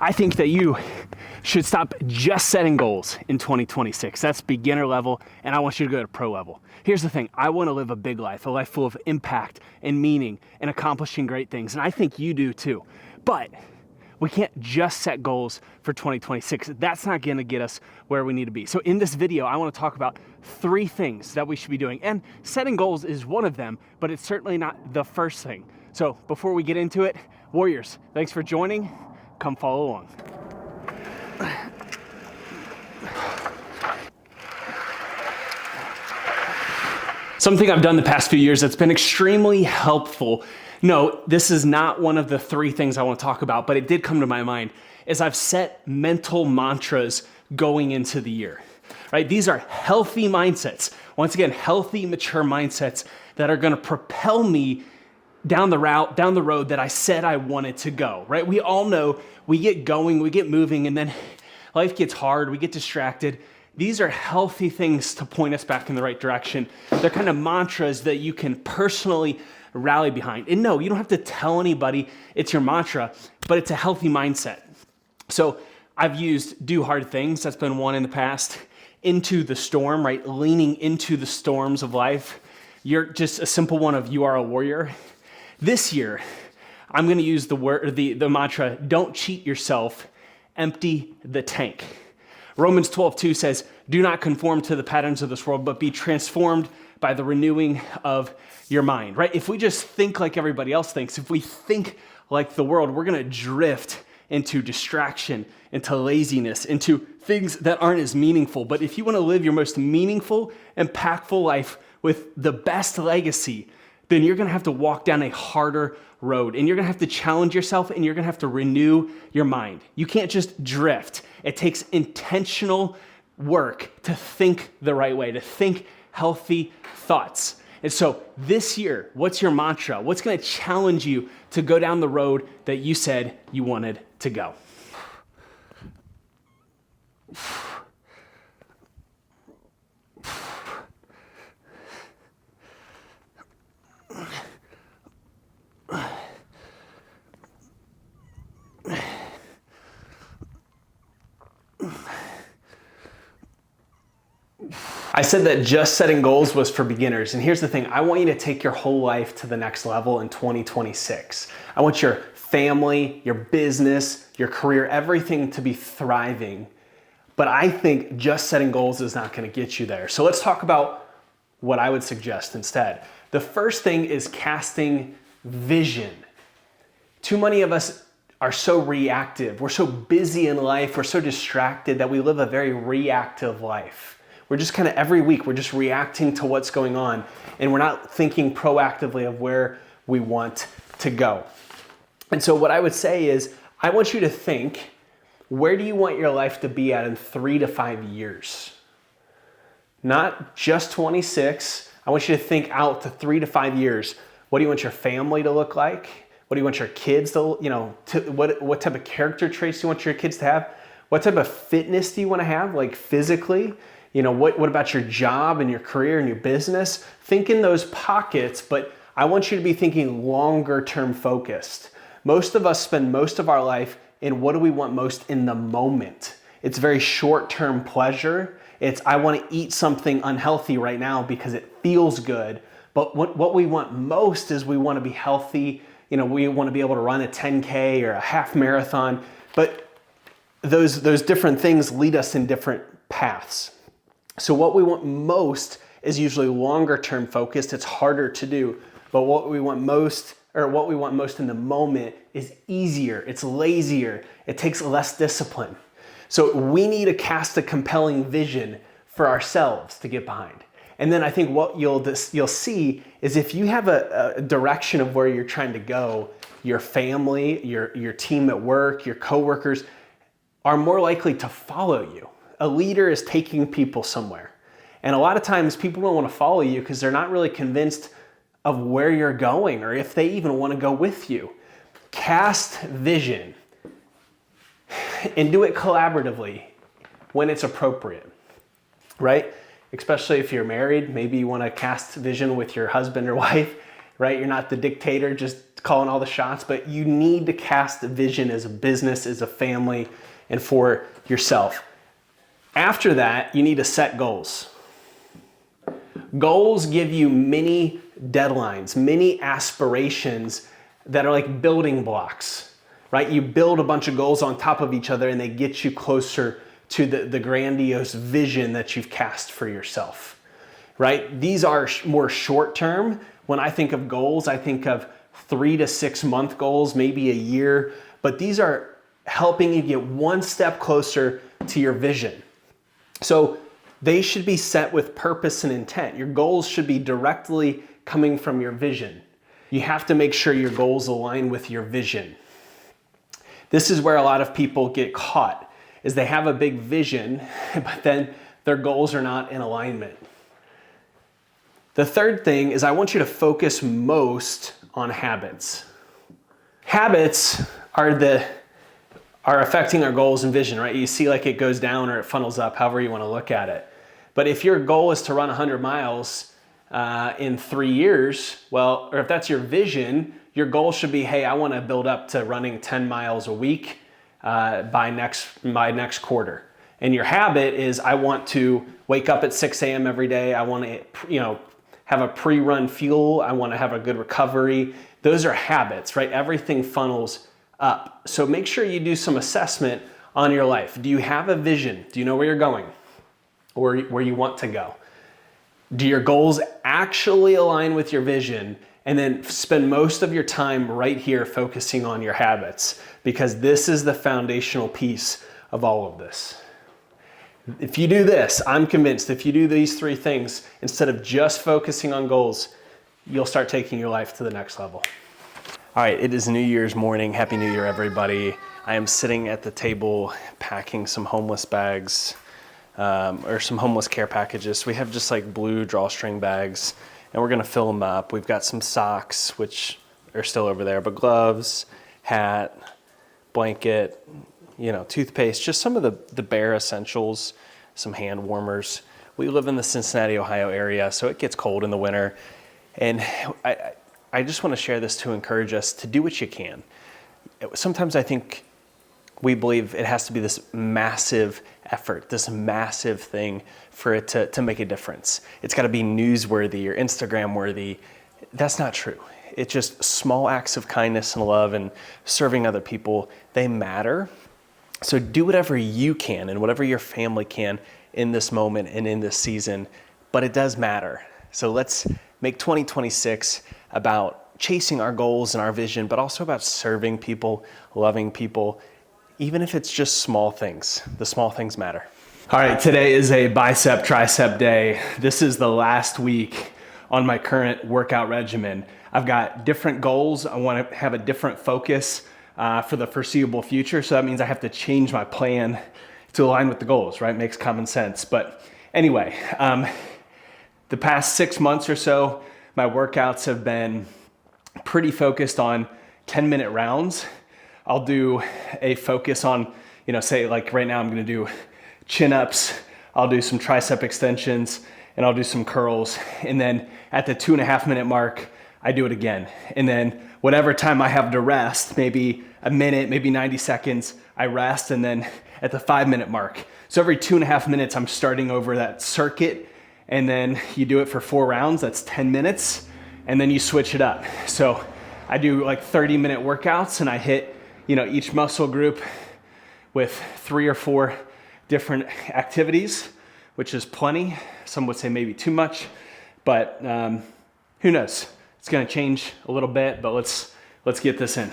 I think that you should stop just setting goals in 2026. That's beginner level, and I want you to go to pro level. Here's the thing. I want to live a big life, a life full of impact and meaning and accomplishing great things, and I think you do too. But we can't just set goals for 2026. That's not gonna get us where we need to be. So in this video, I wanna talk about 3 things that we should be doing. And setting goals is one of them, but it's certainly not the first thing. So before we get into it, Warriors, thanks for joining. Come follow along. Something I've done the past few years that's been extremely helpful. No, this is not one of the 3 things I want to talk about, but it did come to my mind, is I've set mental mantras going into the year, right? These are healthy mindsets. Once again, healthy, mature mindsets that are going to propel me down the road that I said I wanted to go, right? We all know we get going, we get moving, and then life gets hard, we get distracted. These are healthy things to point us back in the right direction. They're kind of mantras that you can personally rally behind. And no, you don't have to tell anybody it's your mantra, but it's a healthy mindset. So I've used do hard things. That's been one in the past. Into the storm, right? Leaning into the storms of life. You're just a simple one of you are a warrior. This year, I'm going to use the mantra, don't cheat yourself, empty the tank. Romans 12:2 says, do not conform to the patterns of this world, but be transformed by the renewing of your mind, right? If we just think like everybody else thinks, if we think like the world, we're going to drift into distraction, into laziness, into things that aren't as meaningful. But if you want to live your most meaningful, impactful life with the best legacy, then you're going to have to walk down a harder road, and you're going to have to challenge yourself, and you're going to have to renew your mind. You can't just drift. It takes intentional work to think the right way, to think healthy thoughts. And so this year, what's your mantra? What's going to challenge you to go down the road that you said you wanted to go? I said that just setting goals was for beginners. And here's the thing. I want you to take your whole life to the next level in 2026. I want your family, your business, your career, everything to be thriving. But I think just setting goals is not going to get you there. So let's talk about what I would suggest instead. The first thing is casting vision. Too many of us are so reactive. We're so busy in life. We're so distracted that we live a very reactive life. We're just kind of every week, we're just reacting to what's going on, and we're not thinking proactively of where we want to go. And so what I would say is, I want you to think, where do you want your life to be at in 3 to 5 years? Not just 26. I want you to think out to 3 to 5 years. What do you want your family to look like? What do you want your kids to, what type of character traits do you want your kids to have? What type of fitness do you want to have, like physically? What about your job and your career and your business? Think in those pockets, but I want you to be thinking longer term focused. Most of us spend most of our life in what do we want most in the moment. It's very short term pleasure. It's I want to eat something unhealthy right now because it feels good. But what we want most is we want to be healthy. We want to be able to run a 10K or a half marathon. But those different things lead us in different paths. So what we want most is usually longer term focused. It's harder to do, but what we want most in the moment is easier. It's lazier. It takes less discipline. So we need to cast a compelling vision for ourselves to get behind. And then I think what you'll see is if you have a direction of where you're trying to go, your family, your team at work, your coworkers are more likely to follow you. A leader is taking people somewhere. And a lot of times people don't want to follow you because they're not really convinced of where you're going or if they even want to go with you. Cast vision and do it collaboratively when it's appropriate, right? Especially if you're married, maybe you want to cast vision with your husband or wife, right? You're not the dictator just calling all the shots, but you need to cast a vision as a business, as a family, and for yourself. After that, you need to set goals. Goals give you many deadlines, many aspirations that are like building blocks, right? You build a bunch of goals on top of each other and they get you closer to the grandiose vision that you've cast for yourself, right? These are more short term. When I think of goals, I think of 3 to 6 month goals, maybe a year, but these are helping you get one step closer to your vision. So they should be set with purpose and intent. Your goals should be directly coming from your vision. You have to make sure your goals align with your vision. This is where a lot of people get caught, is they have a big vision, but then their goals are not in alignment. The third thing is I want you to focus most on habits. Habits are affecting our goals and vision, right? You see like it goes down or it funnels up, however you want to look at it. But if your goal is to run 100 miles in 3 years, well, or if that's your vision, your goal should be, hey, I want to build up to running 10 miles a week by next quarter. And your habit is, I want to wake up at 6 a.m. every day. I want to, have a pre-run fuel. I want to have a good recovery. Those are habits, right? Everything funnels up. So make sure you do some assessment on your life. Do you have a vision? Do you know where you're going or where you want to go? Do your goals actually align with your vision? And then spend most of your time right here focusing on your habits, because this is the foundational piece of all of this. If you do this, I'm convinced if you do these 3 things, instead of just focusing on goals, you'll start taking your life to the next level. All right, it is New Year's morning. Happy New Year, everybody. I am sitting at the table packing some homeless bags, or some homeless care packages. We have just like blue drawstring bags, and we're gonna fill them up. We've got some socks, which are still over there, but gloves, hat, blanket, toothpaste, just some of the bare essentials, some hand warmers. We live in the Cincinnati, Ohio area, so it gets cold in the winter. And I just want to share this to encourage us to do what you can. Sometimes I think we believe it has to be this massive effort, this massive thing for it to make a difference. It's got to be newsworthy or Instagram worthy. That's not true. It's just small acts of kindness and love and serving other people. They matter. So do whatever you can and whatever your family can in this moment and in this season, but it does matter. So let's make 2026 about chasing our goals and our vision, but also about serving people, loving people, even if it's just small things. The small things matter. All right, today is a bicep tricep day. This is the last week on my current workout regimen. I've got different goals. I want to have a different focus for the foreseeable future. So that means I have to change my plan to align with the goals, right? Makes common sense. But anyway, the past 6 months or so, my workouts have been pretty focused on 10-minute rounds. I'll do a focus on, say like right now I'm going to do chin-ups, I'll do some tricep extensions, and I'll do some curls. And then at the 2.5 minute mark, I do it again. And then whatever time I have to rest, maybe a minute, maybe 90 seconds, I rest. And then at the 5 minute mark. So every 2.5 minutes, I'm starting over that circuit. And then you do it for 4 rounds, that's 10 minutes. And then you switch it up. So I do like 30-minute workouts and I hit, each muscle group with 3 or 4 different activities, which is plenty. Some would say maybe too much, but who knows? It's gonna change a little bit, but let's get this in.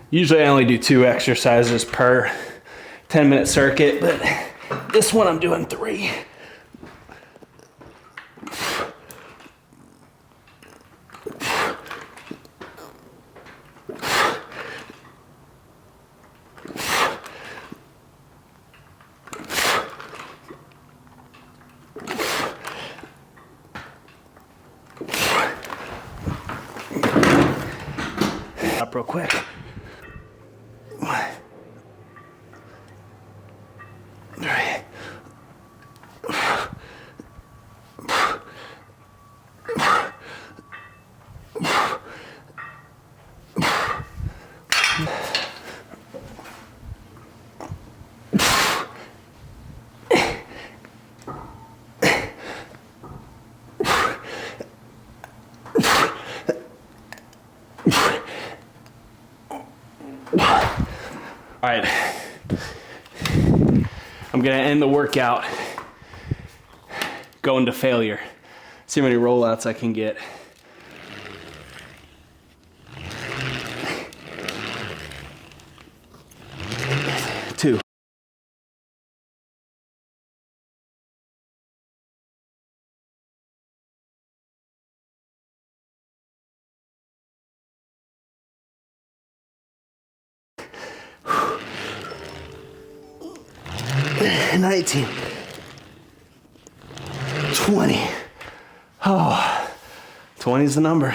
Usually I only do 2 exercises per 10-minute circuit, but this one I'm doing 3. Up real quick. All right, I'm gonna end the workout going to failure. See how many rollouts I can get. 2. And 19. 20. Oh, 20 is the number.